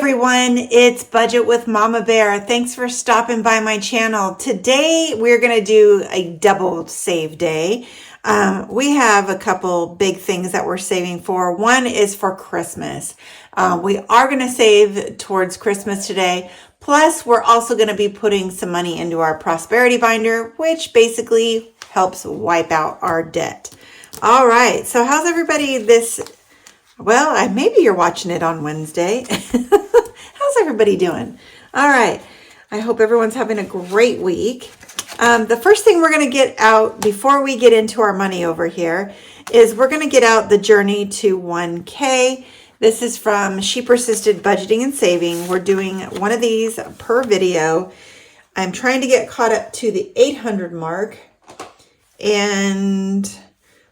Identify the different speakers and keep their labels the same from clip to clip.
Speaker 1: everyone, it's Budget with Mama Bear. Thanks for stopping by my channel. Today we're going to do a double save day. We have a couple big things that we're saving for. One is for Christmas. We are going to save towards Christmas today. Plus, we're also going to be putting some money into our prosperity binder, which basically helps wipe out our debt. All right, so how's everybody well, maybe you're watching it on Wednesday. How's everybody doing? All right. I hope everyone's having a great week. The first thing we're going to get out before we get into our money over here is we're going to get out the Journey to 1K. This is from She Persisted Budgeting and Saving. We're doing one of these per video. I'm trying to get caught up to the 800 mark. And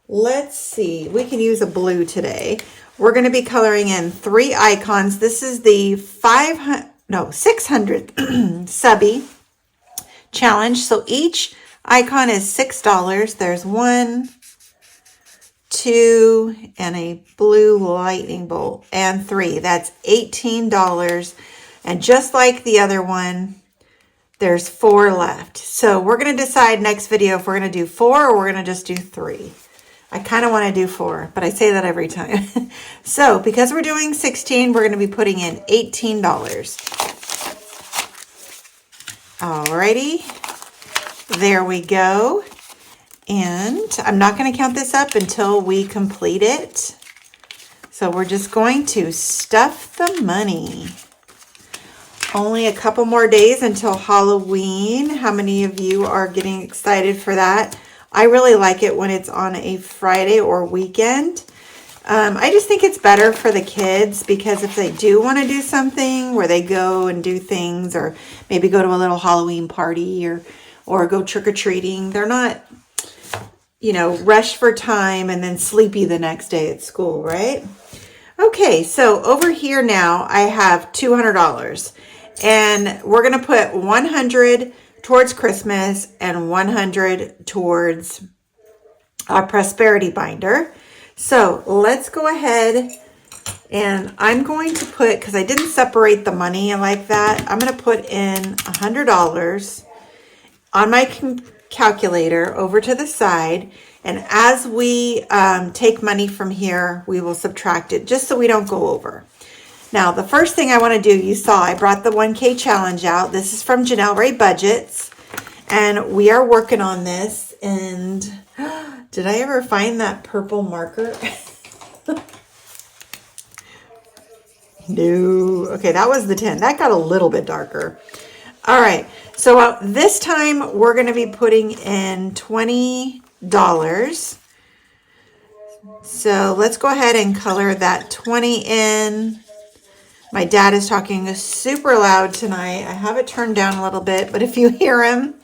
Speaker 1: let's see. We can use a blue today. We're going to be coloring in 3 icons. This is the 600 subby challenge. So each icon is $6. There's 1, 2, and a blue lightning bolt, and 3. That's $18. And just like the other one, there's 4 left. So we're going to decide next video if we're going to do 4 or we're going to just do 3. I kind of want to do 4, but I say that every time. So because we're doing 16, we're going to be putting in $18. Alrighty, there we go. And I'm not going to count this up until we complete it. So we're just going to stuff the money. Only a couple more days until Halloween. How many of you are getting excited for that? I really like it when it's on a Friday or weekend. I just think it's better for the kids because if they do want to do something where they go and do things or maybe go to a little Halloween party or go trick-or-treating, they're not, rushed for time and then sleepy the next day at school, right? Okay, so over here now I have $200 and we're going to put $100 towards Christmas and $100 towards our prosperity binder. So let's go ahead and I'm going to put, because I didn't separate the money like that, I'm going to put in $100 on my calculator over to the side. And as we take money from here, we will subtract it just so we don't go over. Now, the first thing I want to do, you saw I brought the 1K challenge out. This is from Janell Rae Budgets. And we are working on this. And did I ever find that purple marker? No. Okay, that was the 10. That got a little bit darker. All right. So this time we're going to be putting in $20. So let's go ahead and color that 20 in. My dad is talking super loud tonight. I have it turned down a little bit, but if you hear him,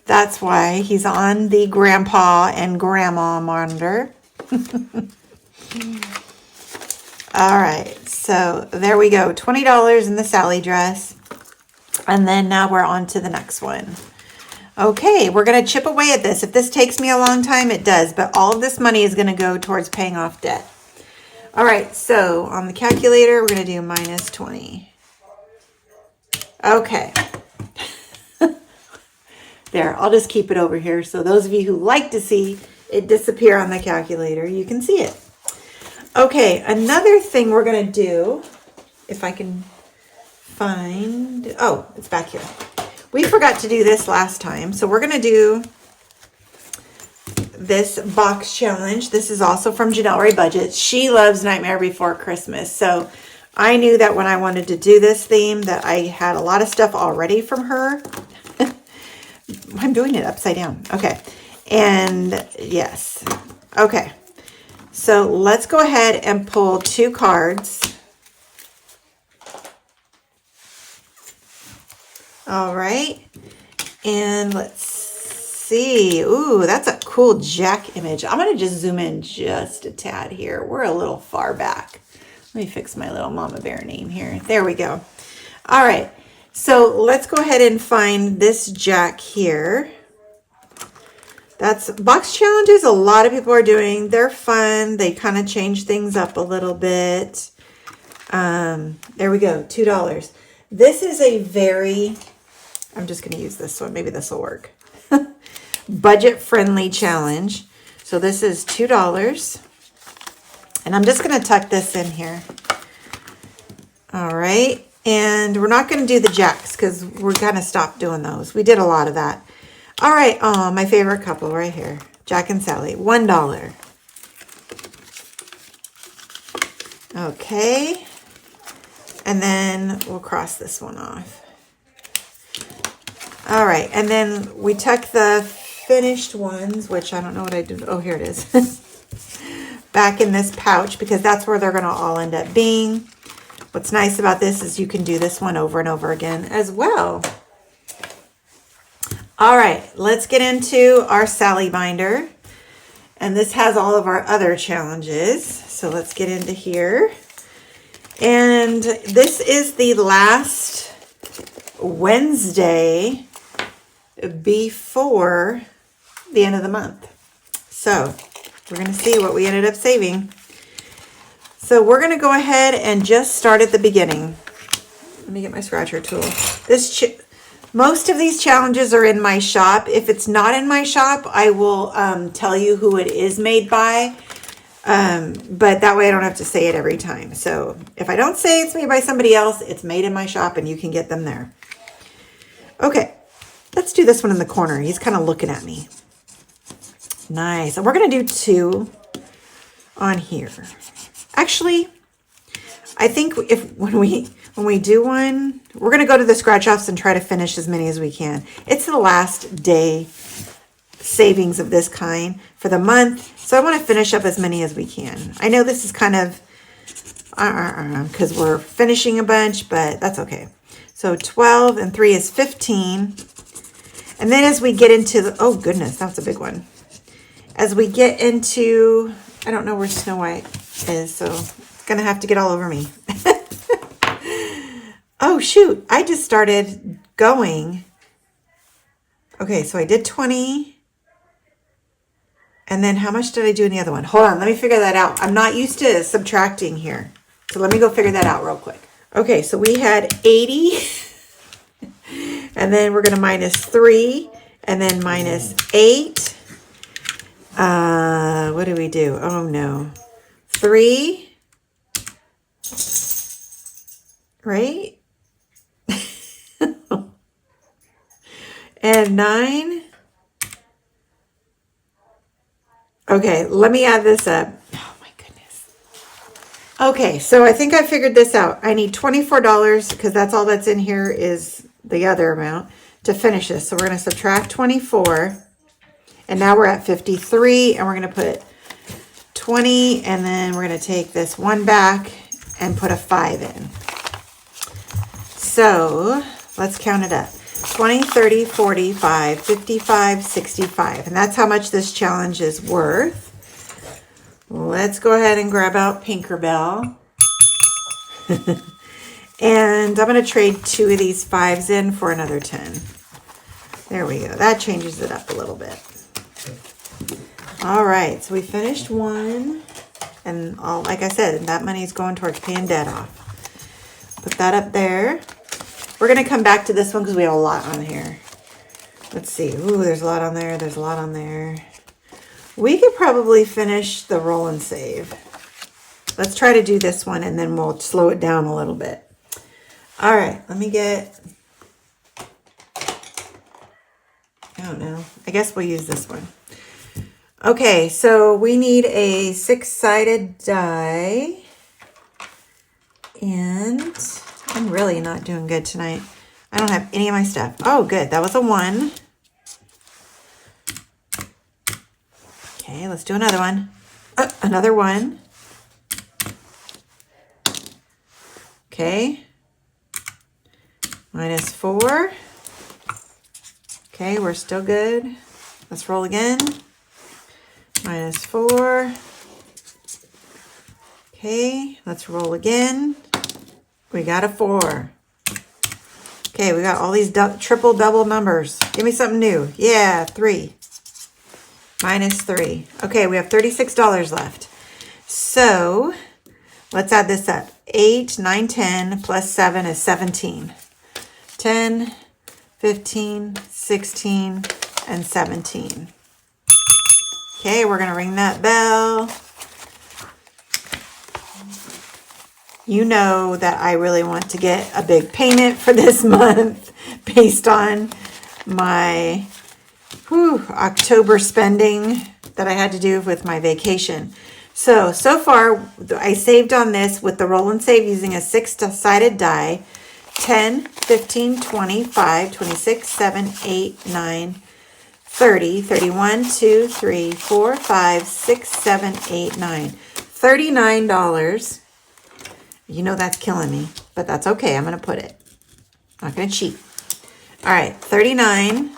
Speaker 1: that's why. He's on the grandpa and grandma monitor. All right, so there we go. $20 in the Sally dress. And then now we're on to the next one. Okay, we're going to chip away at this. If this takes me a long time, it does. But all of this money is going to go towards paying off debt. All right, so on the calculator, we're going to do minus 20. Okay. There, I'll just keep it over here. So those of you who like to see it disappear on the calculator, you can see it. Okay, another thing we're going to do, if I can find, oh, it's back here. We forgot to do this last time. So we're going to do this box challenge. This is also from Janell Rae Budgets. She loves Nightmare Before Christmas. So I knew that when I wanted to do this theme that I had a lot of stuff already from her. I'm doing it upside down. Okay. And yes. Okay. So let's go ahead and pull 2 cards. All right. And let's see. Ooh, that's a cool Jack image. I'm going to just zoom in just a tad here. We're a little far back. Let me fix my little Mama Bear name here. There we go. All right. So let's go ahead and find this Jack here. That's box challenges a lot of people are doing. They're fun. They kind of change things up a little bit. There we go, $2. This is a very, I'm just going to use this one. Maybe this will work. Budget-friendly challenge. So this is $2. And I'm just going to tuck this in here. All right. And we're not going to do the jacks because we're going to stop doing those. We did a lot of that. All right. Oh, my favorite couple right here. Jack and Sally. $1. Okay. And then we'll cross this one off. All right. And then we tuck the finished ones, which I don't know what I did. Oh, here it is. Back in this pouch because that's where they're going to all end up being. What's nice about this is you can do this one over and over again as well. All right, let's get into our Sally binder. And this has all of our other challenges. So let's get into here. And this is the last Wednesday before the end of the month. So we're going to see what we ended up saving. So we're going to go ahead and just start at the beginning. Let me get my scratcher tool. Most of these challenges are in my shop. If it's not in my shop, I will tell you who it is made by. But that way I don't have to say it every time. So if I don't say it's made by somebody else, it's made in my shop and you can get them there. Okay, let's do this one in the corner. He's kind of looking at me. Nice. And we're going to do 2 on here. Actually, I think when we do one, we're going to go to the scratch offs and try to finish as many as we can. It's the last day savings of this kind for the month. So I want to finish up as many as we can. I know this is kind of because we're finishing a bunch, but that's okay. So 12 and 3 is 15. And then as we get into the, oh goodness, that's a big one. As we get into, I don't know where Snow White is, so it's going to have to get all over me. Oh, shoot. I just started going. Okay, so I did 20. And then how much did I do in the other one? Hold on, let me figure that out. I'm not used to subtracting here. So let me go figure that out real quick. Okay, so we had 80. And then we're going to minus 3. And then minus 8. What do we do? Oh no. 3. Right? And 9. Okay, let me add this up. Oh my goodness. Okay, so I think I figured this out. I need $24 because that's all that's in here is the other amount to finish this. So we're going to subtract 24. And now we're at 53 and we're going to put 20 and then we're going to take this 1 back and put a 5 in. So let's count it up. 20, 30, 45, 55, 65. And that's how much this challenge is worth. Let's go ahead and grab out Pinkerbell. And I'm going to trade 2 of these 5s in for another 10. There we go. That changes it up a little bit. All right, so we finished 1, and like I said, that money is going towards paying debt off. Put that up there. We're going to come back to this one because we have a lot on here. Let's see. Ooh, there's a lot on there. There's a lot on there. We could probably finish the roll and save. Let's try to do this one, and then we'll slow it down a little bit. All right, let me get... I don't know. I guess we'll use this one. Okay, so we need a 6-sided die. And I'm really not doing good tonight. I don't have any of my stuff. Oh, good. That was a 1. Okay, let's do another one. Another 1. Okay. Minus 4. Okay, we're still good. Let's roll again. Minus 4. Okay, let's roll again. We got a 4. Okay, we got all these triple double numbers. Give me something new. Yeah, 3. Minus 3. Okay, we have $36 left. So let's add this up. 8, 9, 10 plus 7 is 17. 10, 15, 16, and 17. Okay, we're going to ring that bell. You know that I really want to get a big payment for this month based on my October spending that I had to do with my vacation. So far, I saved on this with the roll and save using a 6-sided die. 10, 15, 25, 26, 7, 8, 9, 30, 31, 2, 3, 4, 5, 6, 7, 8, 9. $39. You know that's killing me, but that's okay. I'm going to put it. Not going to cheat. All right, 39.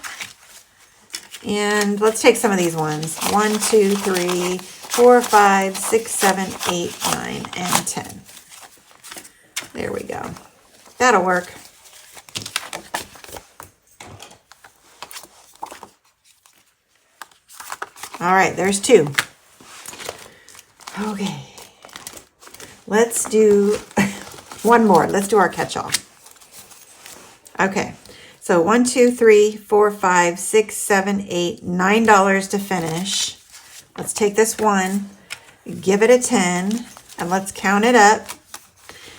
Speaker 1: And let's take some of these ones. 1, 2, 3, 4, 5, 6, 7, 8, 9, and 10. There we go. That'll work. All right, there's 2. Okay. Let's do one more. Let's do our catch-all. Okay. So 1, 2, 3, 4, 5, 6, 7, 8, $9 to finish. Let's take this one, give it a 10, and let's count it up.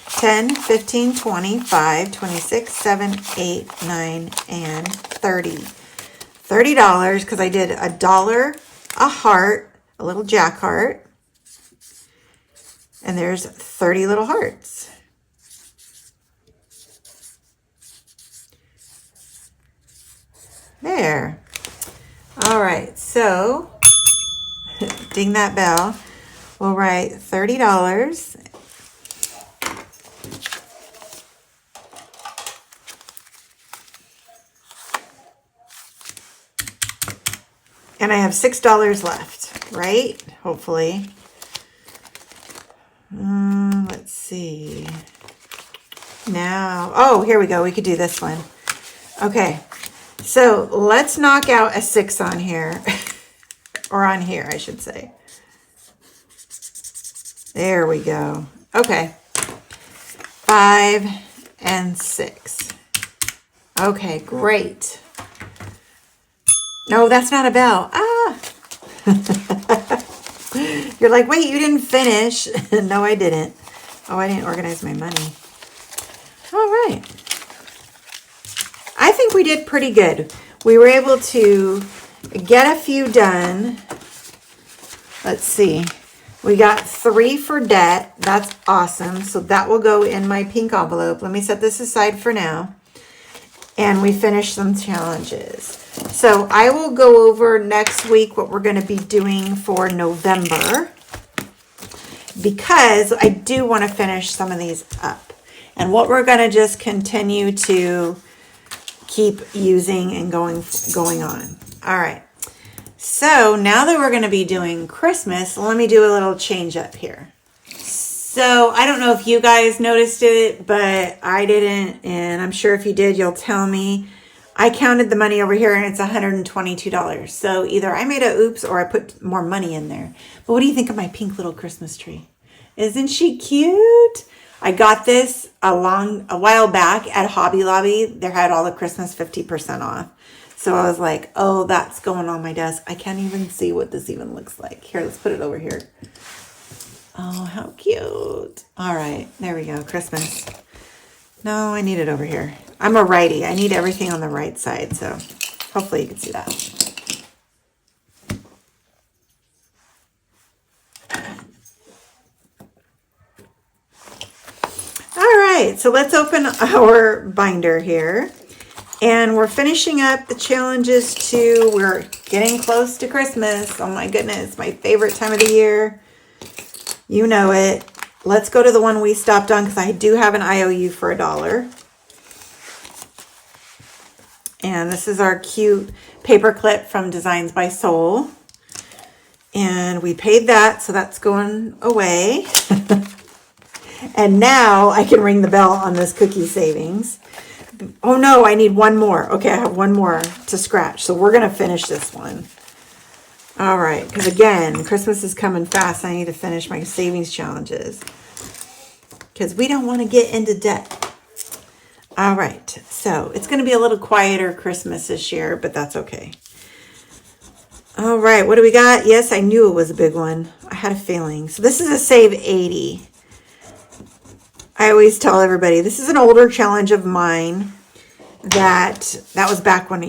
Speaker 1: 10, 15, 25, 26, 7, 8, 9, and 30. $30 because I did $1 a heart, a little jack heart. And there's 30 little hearts. There. All right, so ding that bell. We'll write $30. And I have $6 left, right? Hopefully. Let's see. Now, oh, here we go. We could do this one. Okay. So let's knock out a 6 on here. Or on here, I should say. There we go. Okay. 5 and 6. Okay, great. No, that's not a bell. Ah! You're like, wait, you didn't finish. No, I didn't. Oh, I didn't organize my money. All right. I think we did pretty good. We were able to get a few done. Let's see. We got 3 for debt. That's awesome. So that will go in my pink envelope. Let me set this aside for now. And we finished some challenges. So I will go over next week what we're going to be doing for November, because I do want to finish some of these up. And what we're going to just continue to keep using and going on. All right. So now that we're going to be doing Christmas, let me do a little change up here. So I don't know if you guys noticed it, but I didn't. And I'm sure if you did, you'll tell me. I counted the money over here and it's $122. So either I made a oops or I put more money in there. But what do you think of my pink little Christmas tree? Isn't she cute? I got this a while back at Hobby Lobby. They had all the Christmas 50% off. So I was like, oh, that's going on my desk. I can't even see what this even looks like. Here, let's put it over here. Oh, how cute. All right, there we go, Christmas. No, I need it over here. I'm a righty. I need everything on the right side, so hopefully you can see that. All right, so let's open our binder here. And we're finishing up the challenges too. We're getting close to Christmas. Oh my goodness, my favorite time of the year. You know it. Let's go to the one we stopped on because I do have an IOU for $1. And this is our cute paper clip from Designs by Soul. And we paid that, so that's going away. And now I can ring the bell on this cookie savings. Oh no, I need one more. Okay, I have one more to scratch. So we're going to finish this one. All right, because again, Christmas is coming fast. I need to finish my savings challenges. because we don't want to get into debt. All right, so it's going to be a little quieter Christmas this year, but that's okay. All right, what do we got? Yes, I knew it was a big one. I had a feeling. So this is a save 80. I always tell everybody, this is an older challenge of mine that was back when,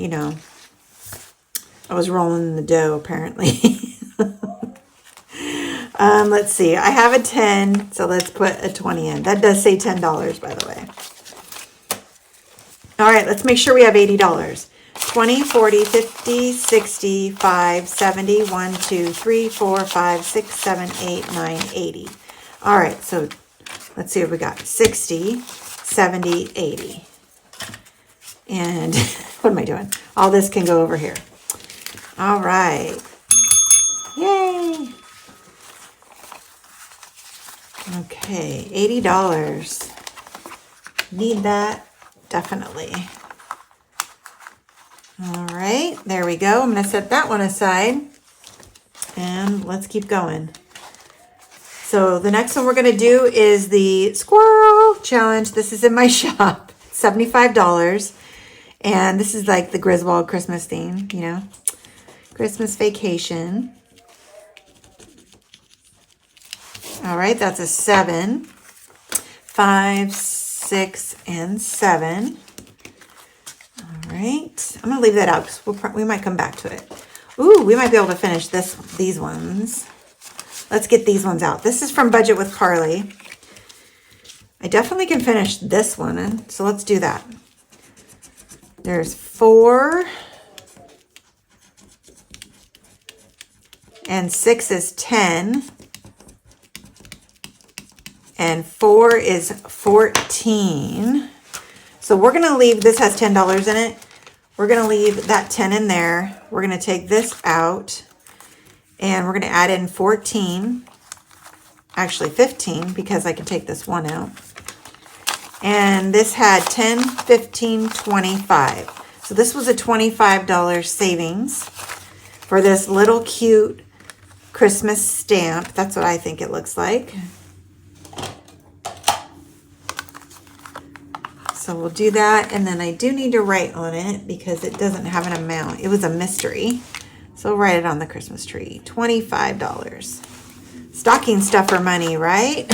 Speaker 1: I was rolling in the dough, apparently. Let's see. I have a 10, so let's put a 20 in. That does say $10, by the way. All right, let's make sure we have $80. 20, 40, 50, 60, 5, 70, 1, 2, 3, 4, 5, 6, 7, 8, 9, 80. All right, so let's see what we got. 60, 70, 80. And what am I doing? All this can go over here. All right. Yay. Okay, $80. Need that, definitely. All right, there we go. I'm going to set that one aside and let's keep going. So the next one we're going to do is the squirrel challenge. This is in my shop, $75. And this is like the Griswold Christmas theme, Christmas vacation. All right, that's a 7, 5, 6, and 7. All right, I'm gonna leave that out because we might come back to it. Ooh, we might be able to finish these ones. Let's get these ones out. This is from Budget with Carly. I definitely can finish this one, so let's do that. There's 4, and 6 is 10, and 4 is 14. So we're going to leave, this has $10 in it. We're going to leave that 10 in there. We're going to take this out, and we're going to add in 14, actually 15, because I can take this one out. And this had 10, 15, 25. So this was a $25 savings for this little cute Christmas stamp. That's what I think it looks like. So we'll do that. And then I do need to write on it because it doesn't have an amount. It was a mystery. So we'll write it on the Christmas tree. $25. Stocking stuffer money, right?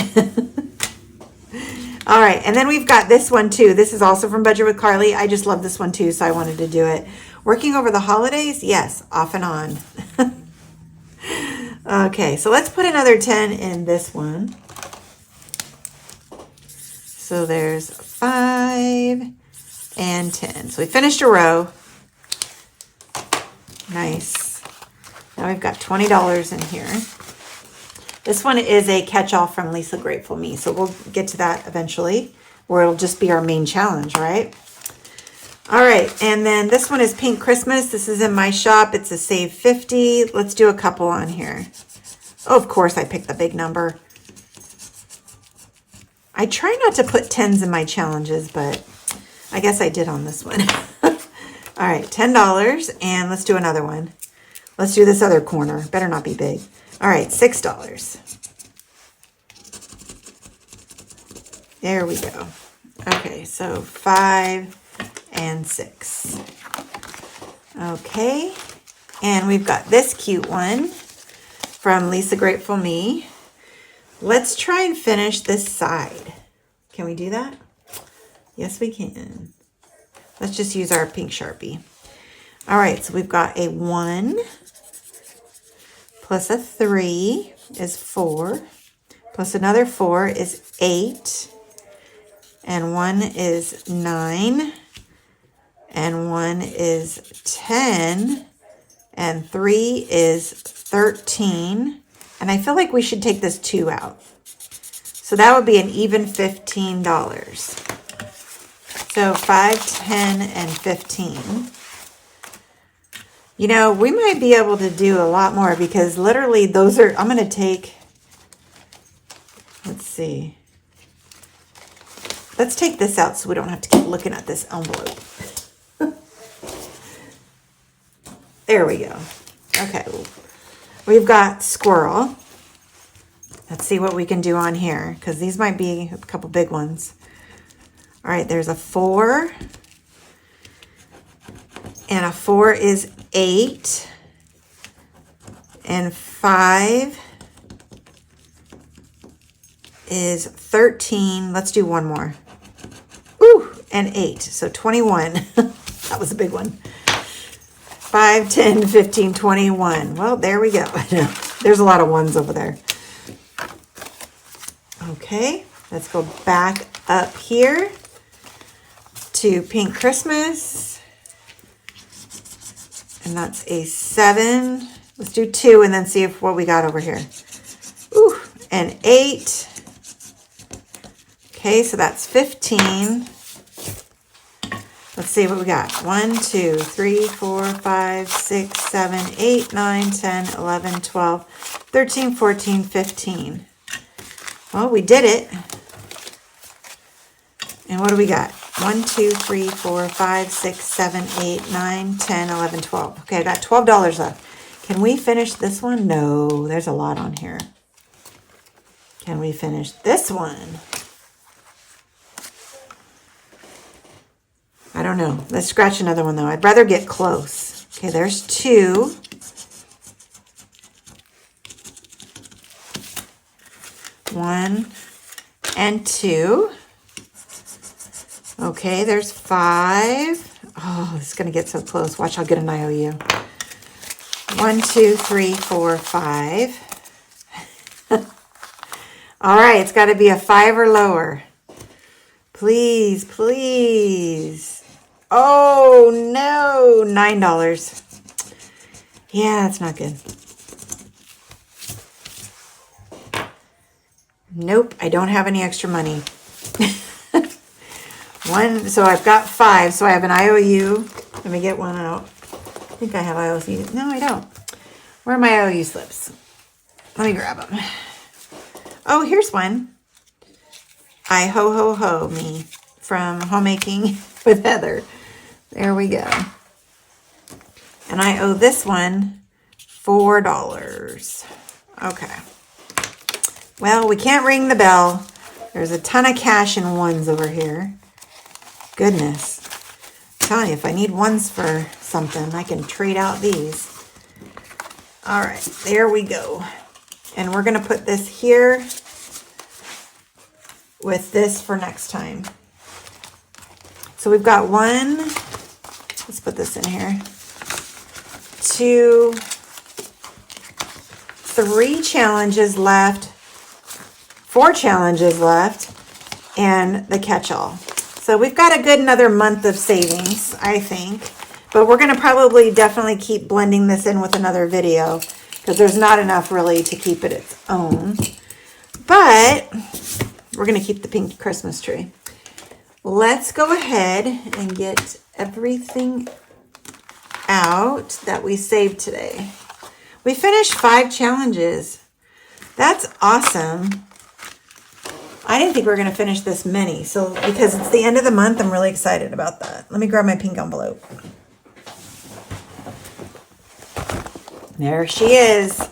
Speaker 1: All right, and then we've got this one too. This is also from Budget with Carly. I just love this one too, so I wanted to do it. Working over the holidays? Yes, off and on. Okay, so let's put another 10 in this one. So there's 5 and 10. So we finished a row. Nice. Now we've got $20 in here. This one is a catch-all from Lisa Grateful Me, so we'll get to that eventually, or it'll just be our main challenge, right? All right, and then this one is Pink Christmas. This is in my shop. It's a save 50. Let's do a couple on here. Oh, of course, I picked the big number. I try not to put 10s in my challenges, but I guess I did on this one. All right, $10, and let's do another one. Let's do this other corner. Better not be big. All right, $6. There we go. Okay, so 5 and 6. Okay, and we've got this cute one from Lisa Grateful Me. Let's try and finish this side. Can we do that? Yes, we can. Let's just use our pink Sharpie. All right, so we've got a 1 plus a 3 is 4, plus another 4 is 8, and 1 is 9, and 1 is 10, and 3 is 13, and I feel like we should take this 2 out. So that would be an even $15. So 5, 10, and 15. You know, we might be able to do a lot more because literally those are, I'm going to take, let's see. Let's take this out so we don't have to keep looking at this envelope. There we go. Okay. We've got squirrel. Let's see what we can do on here, because these might be a couple big ones. All right, there's a 4. And a 4 is 8. And 5 is 13. Let's do one more. Ooh, and 8. So 21. That was a big one. 5, 10, 15, 21. Well, there we go. There's a lot of ones over there. Okay, let's go back up here to Pink Christmas. And that's a 7. Let's do 2 and then see if what we got over here. Ooh, and 8. Okay, so that's 15. Let's see what we got. 1, 2, 3, 4, 5, 6, 7, 8, 9, 10, 11, 12, 13, 14, 15. Well, we did it. And what do we got? 1, 2, 3, 4, 5, 6, 7, 8, 9, 10, 11, 12. Okay, I got $12 left. Can we finish this one? No, there's a lot on here. Can we finish this one? I don't know. Let's scratch another one, though. I'd rather get close. Okay, there's 2. One and 2. Okay, there's 5. Oh, this is going to get so close. Watch, I'll get an IOU. 1, 2, 3, 4, 5. All right, it's got to be a 5 or lower. Please, please. Oh, no. $9. Yeah, that's not good. Nope, I don't have any extra money. So I've got 5, so I have an IOU. Let me get one out. I think I have IOUs. No, I don't. Where are my IOU slips? Let me grab them. Oh, here's one. I ho ho ho me from Homemaking with Heather. There we go. And I owe this one $4. Okay. Well, we can't ring the bell. There's a ton of cash in ones over here. Goodness. I'm telling you, if I need ones for something, I can trade out these. All right, there we go. And we're going to put this here with this for next time. So we've got 1, let's put this in here, 2, 3 challenges left, 4 challenges left, and the catch-all. So we've got a good another month of savings, I think. But we're going to probably definitely keep blending this in with another video because there's not enough really to keep it its own. But we're going to keep the pink Christmas tree. Let's go ahead and get everything out that we saved today. We finished 5 challenges. That's awesome. I didn't think we were going to finish this many. So because it's the end of the month, I'm really excited about that. Let me grab my pink envelope. There she is.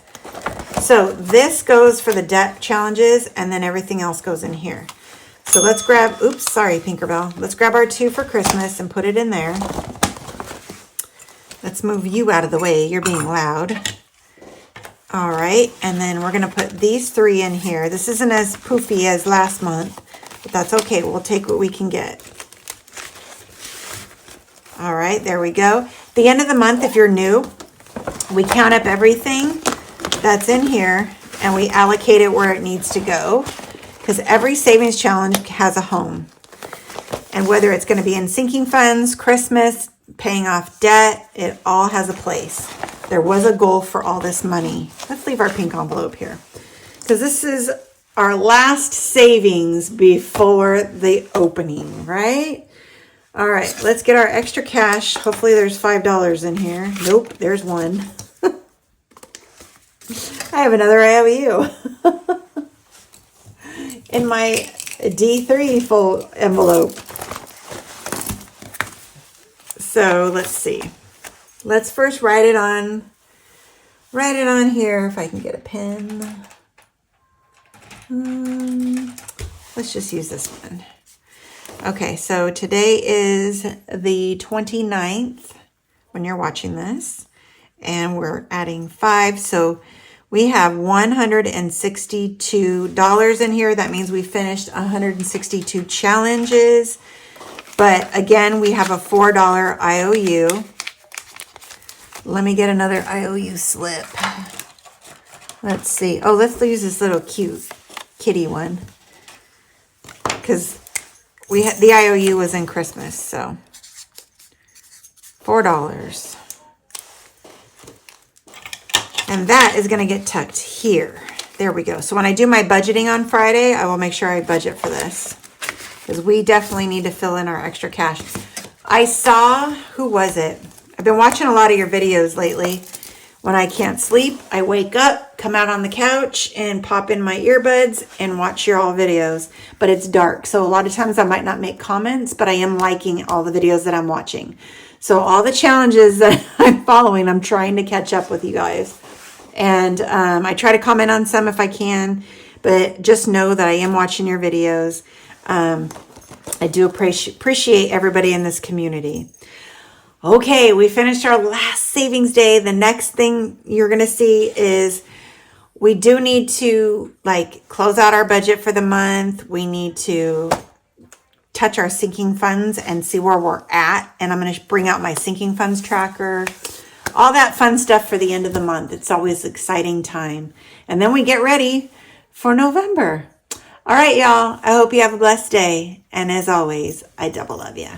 Speaker 1: So this goes for the debt challenges and then everything else goes in here. So let's grab, oops, sorry, Pinkerbell. Let's grab our 2 for Christmas and put it in there. Let's move you out of the way. You're being loud. All right, and then we're going to put these 3 in here. This isn't as poofy as last month, but that's okay. We'll take what we can get. All right, there we go. The end of the month, if you're new, we count up everything that's in here and we allocate it where it needs to go because every savings challenge has a home. And whether it's going to be in sinking funds, Christmas, paying off debt, it all has a place. There was a goal for all this money. Let's leave our pink envelope here because this is our last savings before the opening, right? All right, let's get our extra cash. Hopefully there's $5 in here. Nope, there's 1. I have another IOU in my D3 full envelope. So let's see. Let's first write it on here if I can get a pen. Let's just use this one. Okay, so today is the 29th when you're watching this, and we're adding 5. So we have $162 in here. That means we finished 162 challenges. But again, we have a $4 IOU. Let me get another IOU slip. Let's see. Oh, let's use this little cute kitty one, because the IOU was in Christmas, so $4. And that is going to get tucked here. There we go. So when I do my budgeting on Friday, I will make sure I budget for this, because we definitely need to fill in our extra cash. I saw, who was it? I've been watching a lot of your videos lately. When I can't sleep, I wake up, come out on the couch, and pop in my earbuds and watch your all videos. But it's dark, so a lot of times I might not make comments, but I am liking all the videos that I'm watching. So all the challenges that I'm following, I'm trying to catch up with you guys. And I try to comment on some if I can, but just know that I am watching your videos. I do appreciate everybody in this community. Okay, we finished our last savings day. The next thing you're going to see is we do need to close out our budget for the month. We need to touch our sinking funds and see where we're at. And I'm going to bring out my sinking funds tracker, all that fun stuff for the end of the month. It's always an exciting time. And then we get ready for November. All right, y'all. I hope you have a blessed day. And as always, I double love you.